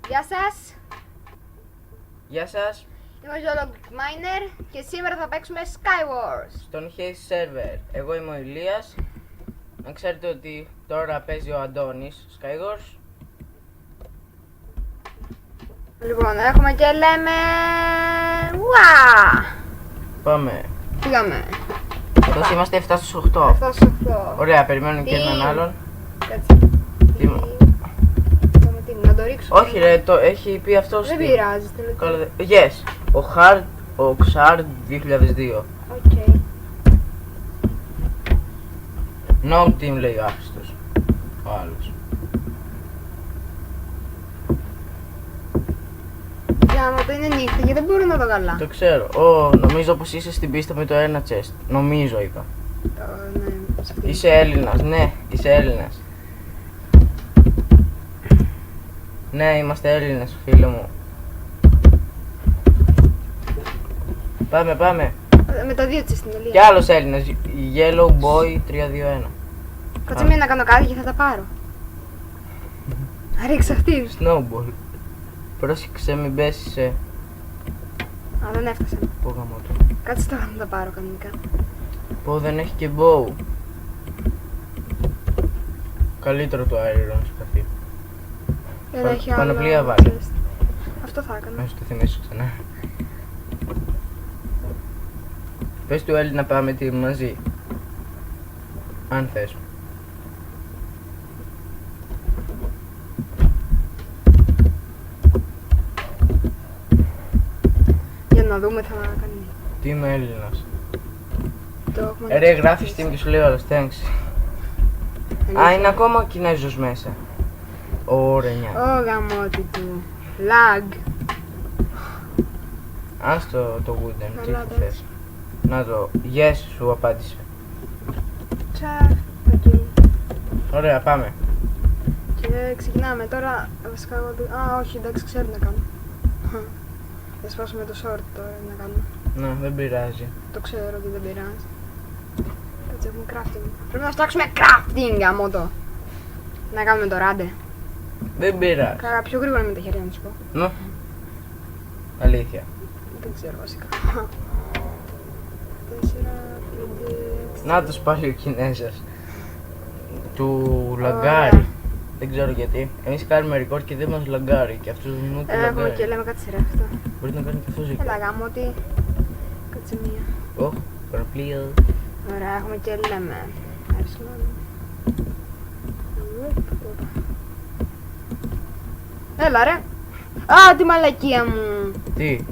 Γεια σας! Γεια σας! Είμαι ο Zoologic Miner και σήμερα θα παίξουμε Skywars Στον Haze Server. Εγώ είμαι ο Ηλίας. Να ξέρετε ότι τώρα παίζει ο Αντώνης Skywars. Λοιπόν, έχουμε και λέμε... Ουα! Πάμε. Πήγαμε. Τώρα είμαστε 7 στους 8. Αυτό σου αυτό. Ωραία, περιμένουμε και έναν άλλον. Κάτσε. Τι... Να το ρίξω. Όχι ρε, το έχει πει αυτός. Δεν πειράζει τελικά. Yes. Ο Xard 2002. Οκ. No team λέει ο άχρηστος. Ο άλλος. Για το είναι νύχτα γιατί δεν μπορώ να δω καλά. Το ξέρω. Νομίζω πως είσαι στην πίστα με το ένα chest. Νομίζω είπα. Ναι, Είσαι Έλληνας, ναι, είσαι Έλληνας. Ναι, είμαστε Έλληνες, φίλε μου. Πάμε. Με το 2 στην Ελία. Κι άλλος Έλληνας, Yellow Boy 321. Κάτσε μην να κάνω κάτι και θα τα πάρω. Ρίξε αυτή. Snowball. Πρόσεξε, μην πέσεις σε... Α, δεν έφτασε. Πω γαμώ του. Κάτσε τώρα να τα πάρω κανονικά. Πω δεν έχει και bow. Καλύτερο το Iron σκαφί. Δεν έχει άλλο. Πανοπλία βάλε. Αυτό θα έκανα. Να σου το θυμίσω ξανά. Πες του Έλλη να πάμε team μαζί. Αν θες. Για να δούμε θα κάνει. Τι είμαι Έλληνας. Το έχουμε. Ρε γράφεις team και σου λέει όλος, thanks. Α, είναι ακόμα ο Κινέζος μέσα. Ωραία. Ω γαμώτη του. Lag. Άστο το Wooden, τι Καλά, θες. Να το, yes σου απάντησε. Τσακ. Οκ. Ωραία, πάμε. Και ξεκινάμε τώρα. Βασικά εγώ. Α, όχι, εντάξει, ξέρω τι να κάνω. Θα σπάσουμε το short τώρα να κάνουμε. Να, δεν πειράζει. Το ξέρω ότι δεν πειράζει. Κάτσε, έχουμε crafting. Πρέπει να φτιάξουμε crafting, γαμώτο. Να κάνουμε το ράντε. Δεν πειράζει. Κάρα πιο γρήγορα με τα χέρια να σου πω. Ναι. Αλήθεια. Δεν ξέρω βασικά. 4, 5, 6. Να τους πάλι ο Κινέζος. Του Ωραία. λαγκάρει. Δεν ξέρω γιατί. Εμείς κάνουμε record και δεν μας λαγκάρει. Και αυτούς μου του Έχουμε και λαγκάρει. λέμε κάτι σε ρε αυτό. Μπορεί να κάνει και αυτό ζήτημα. Έλα γαμώτη. Κάτσε μία. Ωχ, παραπλοίο. Ωραία, έχουμε και λέμε. Έλα ρε. Α, τη μαλακία μου. Τι, Τη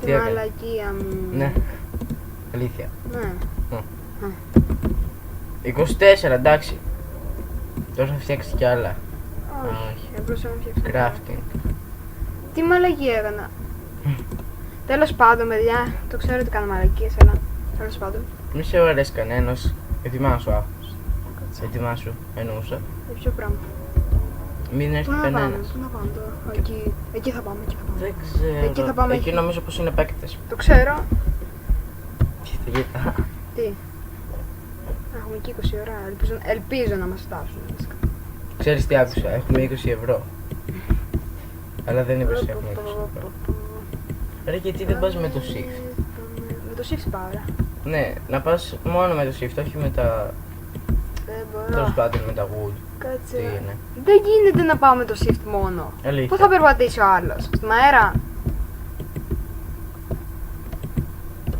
τι έκανε. μαλακία μου. Ναι, αλήθεια. Ναι. 24, εντάξει. Τώρα θα φτιάξει κι άλλα. Όχι, Όχι. απλώς να φτιάξω. Crafting. Τι μαλακία έκανα. Τέλος πάντων, παιδιά, το ξέρω ότι κάνω μαλακίες, αλλά τέλος πάντων. Μη σε αρέσει κανένας. Ετοιμάσου άγχος. Ετοιμάσου, εννοούσα. Για ποιο πράγμα. Μην έρθει Πού να πάμε, κανένας. πού να πάμε τώρα. Εκεί θα πάμε, εκεί θα πάμε. Δεν ξέρω. Εκεί θα πάμε. Εκεί νομίζω πως είναι παίκτες. Το ξέρω. Κοίτα. Τι. Έχουμε εκεί 20 ώρα. Ελπίζω να μας φτάσουν. βασικά. Ξέρεις τι άκουσα, έχουμε 20 ευρώ. Αλλά δεν είπες ότι έχουμε 20 ευρώ. Ρε γιατί δεν πας με το shift. Με το shift πάω, ρε. Ναι, να πας μόνο με το shift, όχι με τα... Δεν Τέλος μπορώ. πάντων με τα wood. Κάτσε. Τι είναι. Δεν γίνεται να πάω με το shift μόνο. Αλήθεια. Πού θα περπατήσει ο άλλος, στον αέρα.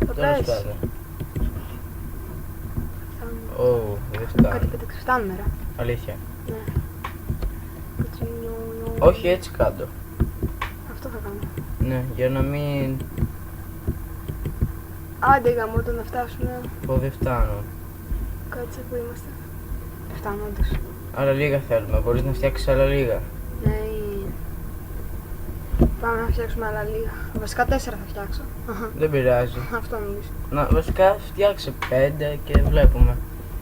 Θα Τέλος πες. πάντων. Φτάνουμε. Ω, δεν Κάτι φτάνει. πέταξε, φτάνουμε ρε. Αλήθεια. Ναι. Κάτσε, νιου. Όχι έτσι κάτω. Αυτό θα κάνω. Ναι, για να μην... Άντε γαμώτο να φτάσουμε. Πω δεν φτάνω. Κάτσε που είμαστε. Φτάνω όντως. Άλλα λίγα θέλουμε, μπορείς να φτιάξεις άλλα λίγα. Ναι. Πάμε να φτιάξουμε άλλα λίγα. Βασικά 4 θα φτιάξω. Δεν πειράζει. Αυτό νομίζω. Να, βασικά φτιάξε 5 και βλέπουμε.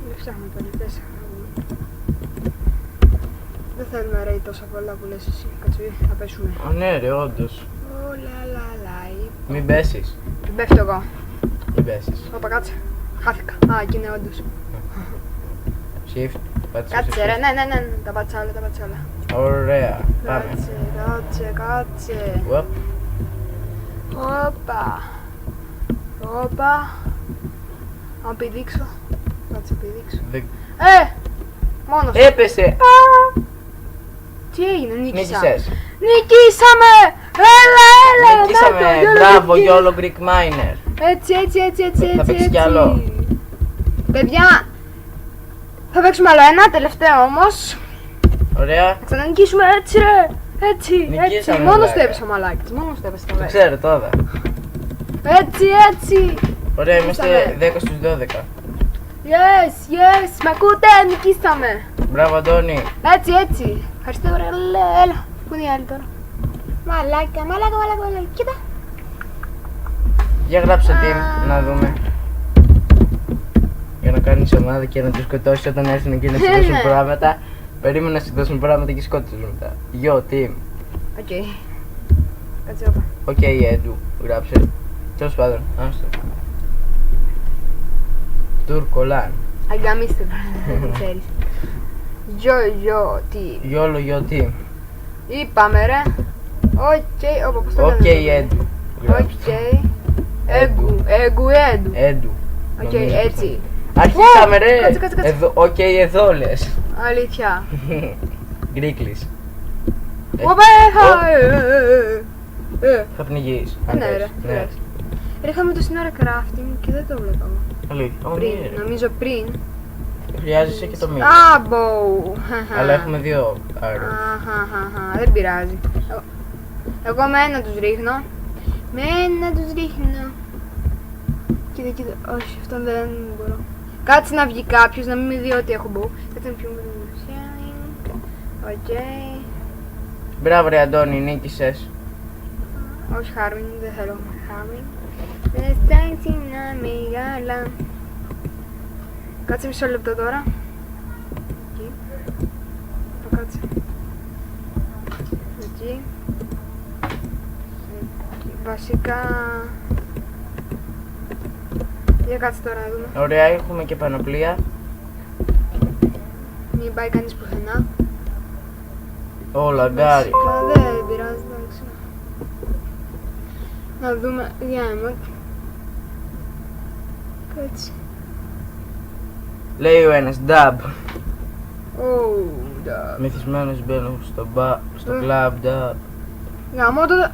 Δεν φτιάχνουμε 5, 4. Δεν θέλουμε ρε τόσα πολλά που λες εσύ. Κάτσε, θα πέσουμε. Α, ναι ρε, όντως. Ολαλαλαϊ. Μην πέσεις. Δεν πέφτω εγώ. Μην πέσεις. Όπα, κάτσε. Χάθηκα. Α, εκεί είναι όντως. Shift. Πάτησε Κάτσε shift. ρε, ναι, τα πάτησα όλα. Ωραία. Πάμε. Κάτσε. Οπ. Όπα. Αν πηδήξω. Κάτσε, πηδήξω. Δεν- Μόνος. Έπεσε. Τι έγινε, νίκησα. Νίκησες. Νικήσαμε! Έλα! Νικήσαμε. να το, Μπράβο, YOLO YOLO Greek Miner. Έτσι. Θα παίξεις κι άλλο. Παιδιά, θα παίξουμε άλλο ένα, τελευταίο όμως. Ωραία. Θα ξανανικήσουμε έτσι ρε. Έτσι. Νικήσαμε, Μόνος μαλάκα. το έπεσε ο μαλάκης. Μόνος το έπεσε. Το ξέρω τώρα. Έτσι. Ωραία, είμαστε Νικήσαμε. 10 στους 12. Yes. Με ακούτε, νικήσαμε. Μπράβο, Αντώνη. Έτσι. Ευχαριστώ, ρε. Έλα. Πού είναι οι άλλοι τώρα. Μαλάκα. Κοίτα. Για γράψε team, να δούμε. Για να κάνεις ομάδα και να τους σκοτώσεις όταν έρθουν και να σου δώσουν Ναι. πράγματα. Περίμενα να σου δώσουν πράγματα και σκότωσες μετά. Yo, team. Οκ. Κάτσε όπα. Οκ, Έντου, γράψε. Τέλος πάντων, άστο. Τουρκολάν. Αγκαμίστε τώρα, δεν ξέρεις. Yo, τι. YOLO, yo, team. Είπαμε ρε. Οκ, όπα, πώς το Οκ, λένε. Έντου. Γράψε. Οκ. Έγκου. Έντου. Οκ, Νομίζω έτσι. Αρχίσαμε ρε! Κάτσε. Εδώ, οκ, εδώ λες. Αλήθεια. Γκρίκλης. Όπα, Θα πνιγείς. αν Ναι θες. ρε. Ναι. Ρε, είχαμε το σύνορα crafting και δεν το βλέπω. Αλήθεια. Ω, Πριν, ναι, ρε. νομίζω πριν. Χρειάζεσαι και το μήνυμα. Άμπο. Αλλά έχουμε δύο άρω. Αχαχαχα, δεν πειράζει. Εγώ με ένα τους ρίχνω. Κοίτα, όχι, αυτό δεν μπορώ. Κάτσε να βγει κάποιος, να μην με δει ότι έχω μπω. Κάτσε να πιούμε το sharing. Οκ. Μπράβο ρε Αντώνη, νίκησες. Όχι Χάρμιν, δεν θέλω Χάρμιν. Δεν στάξει να μεγάλα. Κάτσε μισό λεπτό τώρα. Εκεί. Κάτσε. Εκεί. Βασικά... Για κάτσε τώρα να δούμε. Ωραία, έχουμε και πανοπλία. Μην πάει κανείς πουθενά. Ω, λαγκάρι. Βασικά δεν πειράζει, εντάξει. Να δούμε διάμετ. Κάτσε. Λέει ο ένας, dub. Da. Μεθυσμένος μπαίνω στο κλαμπ, dub. Γαμώ το...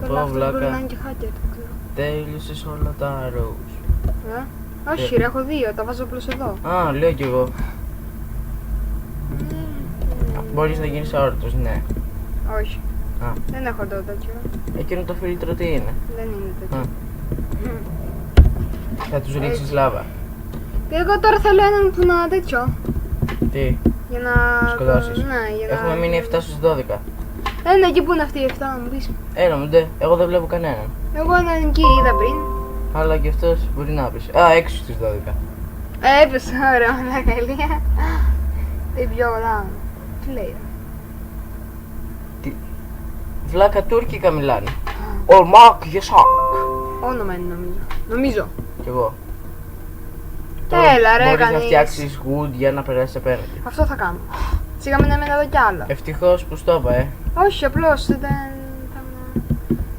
Καλά, αυτό βλάκα. μπορεί να είναι και hacker, δεν ξέρω. Τέλειωσες όλα τα arrows. Όχι ρε, έχω δύο, τα βάζω απλώς εδώ. Α, λέω κι εγώ. Μπορείς να γίνεις αόρτος, ναι. Όχι. Α. Δεν έχω το τέτοιο. Εκείνο το φίλτρο τι είναι. Δεν είναι Α, τέτοιο. θα τους ρίξεις λάβα. Και εγώ τώρα θέλω έναν που να τέτοιο. Τι, Για να... σκοτώσεις. Ναι, για να... Έχουμε μείνει 7 στους 12. Ένα εκεί που είναι αυτή η 7, να μου πεις. Έλα μου ντε, εγώ δεν βλέπω κανέναν. Εγώ έναν εκεί είδα πριν. Αλλά και αυτός μπορεί να πεις. Α, 6 στους 12. Έπεσε, ωραία, μαλακαλία. Τι πιο καλά. Τι λέει. Βλάκα τουρκικά μιλάνε. Ολμάκ, γεσάκ. Όνομα είναι νομίζω. Κι εγώ. Έλα, ρε, μπορείς να κανείς. φτιάξεις wood για να περάσεις απέναντι. Αυτό θα κάνω. Σιγά μην έμενα εδώ κι άλλο. Ευτυχώς που στο είπα, Όχι, απλώς δεν θα...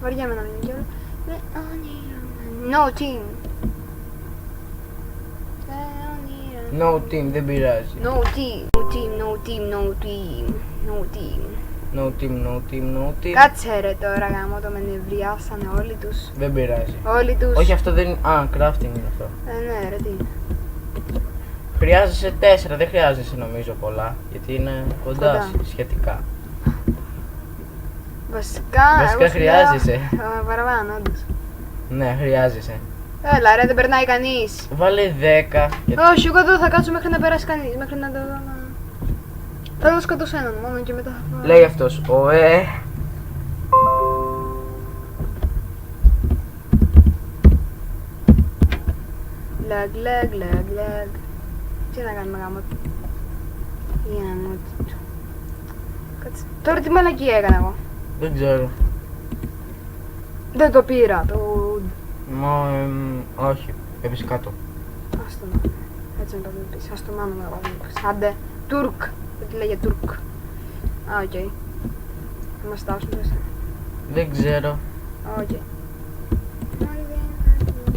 Βαριέμαι να μείνω κι άλλο. No team. No team, δεν πειράζει. No team. No team, no team, no team. Κάτσε ρε τώρα γάμο το με νευριάσανε όλοι τους. Δεν πειράζει. Όλοι τους. Όχι, αυτό δεν είναι. Α, crafting είναι αυτό. Ναι ρε, τι. Χρειάζεσαι 4, δεν χρειάζεσαι νομίζω πολλά. Γιατί είναι κοντά Κοντά. σχετικά. Βασικά Βασικά εγώ σου λέω, χρειάζεσαι. Παραπάνω, όντως. Ναι, χρειάζεσαι. Έλα ρε, δεν περνάει κανείς. Βάλε 10. Γιατί... Όχι, εγώ εδώ θα κάτσω μέχρι να περάσει κανείς. Μέχρι να το δω να... Θα σκοτώσω έναν μόνο και μετά θα... Λέει αυτός, ωε. Λαγ. Τι να κάνουμε γάμο. Για να μου... Κάτσε. Τώρα τι μαλακία έκανα εγώ. Δεν ξέρω. Δεν το πήρα, το... Όχι, έπεσε κάτω. Ας το μάθουμε. Έτσι να το δούμε πίσω. Ας το μάθουμε να το δούμε πίσω. Άντε. Τουρκ. Γιατί λέγε Τουρκ. Α, οκ. Θα μας στάσουν μέσα. Δεν ξέρω. Οκ.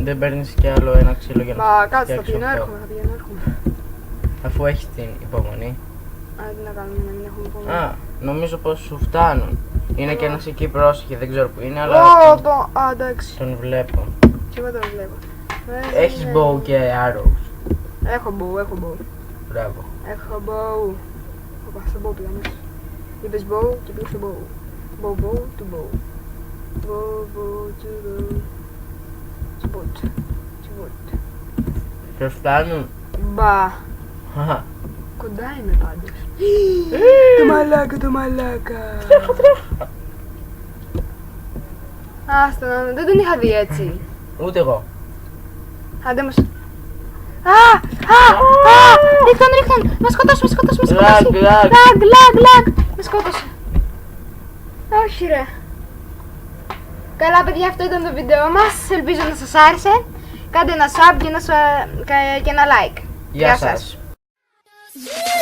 Δεν παίρνεις κι άλλο ένα ξύλο για να Μα κάτσε, θα φτιάξω πηγαίνω αυτό. έρχομαι, θα πηγαίνω έρχομαι. Αφού έχεις την υπομονή. Α, τι να κάνουμε, να μην έχουμε υπομονή. Α, νομίζω πως σου φτάνουν. Είναι και ένας εκεί πρόσεχε, δεν ξέρω που είναι, αλλά Α, εντάξει. τον βλέπω. Και εγώ τον βλέπω. Έχεις bow και arrows. Έχω bow, έχω bow. Μπράβο. Έχω bow. Οπα, στο bow πήγα μέσα. Είπες bow και πήγα στο bow. Bow, bow, to bow. Bow, bow, to bow. To boot. To boot. Και φτάνουν. Μπα. Χαχα. Κοντά είμαι πάντως. Το μαλάκα, το μαλάκα. Άστα, δεν τον είχα δει έτσι. Ούτε εγώ. Άντε μας. Ρίχτον. Με σκότωσε. Λαγ. Λαγ. Με σκότωσε. Όχι ρε. Καλά παιδιά, αυτό ήταν το βίντεο μας. Ελπίζω να σας άρεσε. Κάντε ένα sub και ένα like. Γεια σας. Yeah.